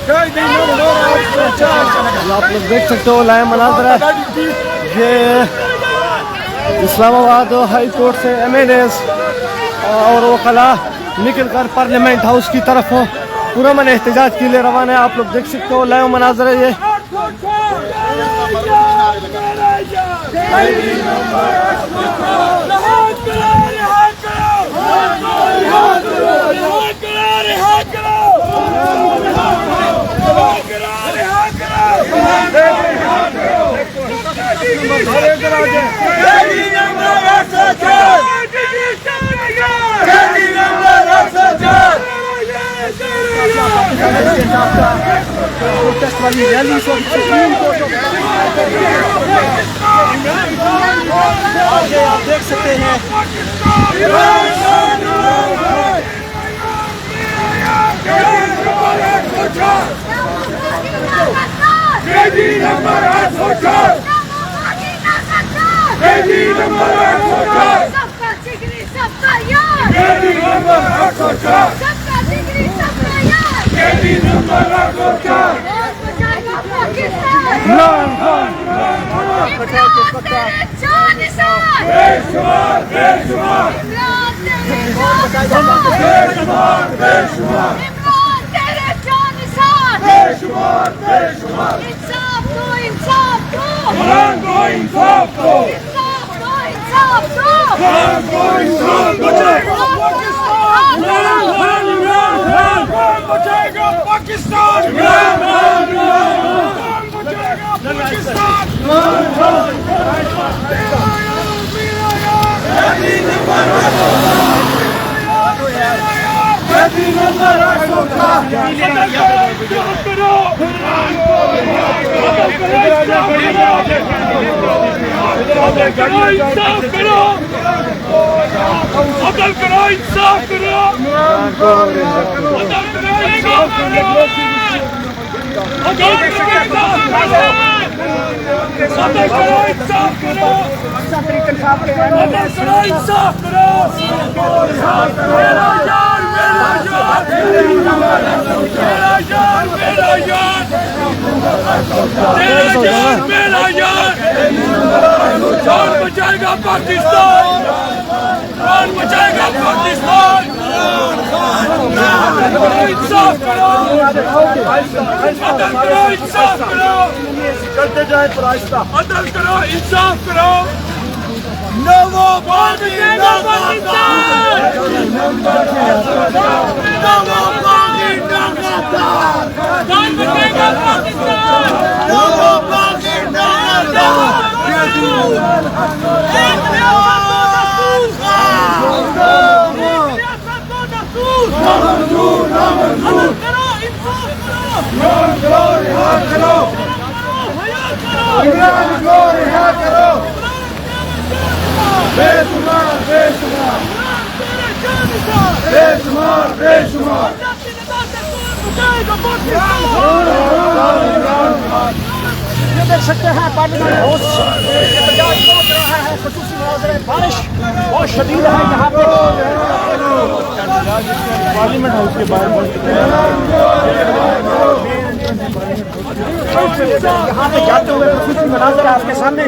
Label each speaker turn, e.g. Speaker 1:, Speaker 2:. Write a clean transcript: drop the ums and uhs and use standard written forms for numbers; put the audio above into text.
Speaker 1: आप लोग देख सकते हो लाइव मनाज़र है। ये इस्लामाबाद हाई कोर्ट से MLAs और वकला निकल कर पार्लियामेंट हाउस की तरफ पुरअमन एहतजाज के लिए रवाना है। आप लोग देख सकते हो लाइव मनाज़र है ये। आगे आप देख सकते हैं बचाएगा पाकिस्तान, कौन बचाएगा पाकिस्तान। इंसाफ करो, इंसाफ करो, करते जाए तो रास्ता अदल करो, इंसाफ करो। No more bombing, no Pakistan. No more bombing, no Qatar. कौन बचाएगा Pakistan? No more bombing, no Qatar. ये देख सकते हैं पार्लियामेंट हाउस एहतजाज बहुत रहा है। ख़ुसूसी मुआवज़े बारिश बहुत शदीद है यहाँ पे। पार्लियामेंट हाउस के बाहर यहाँ पे जाते हुए ख़ुसूसी मनाज़र आपके सामने।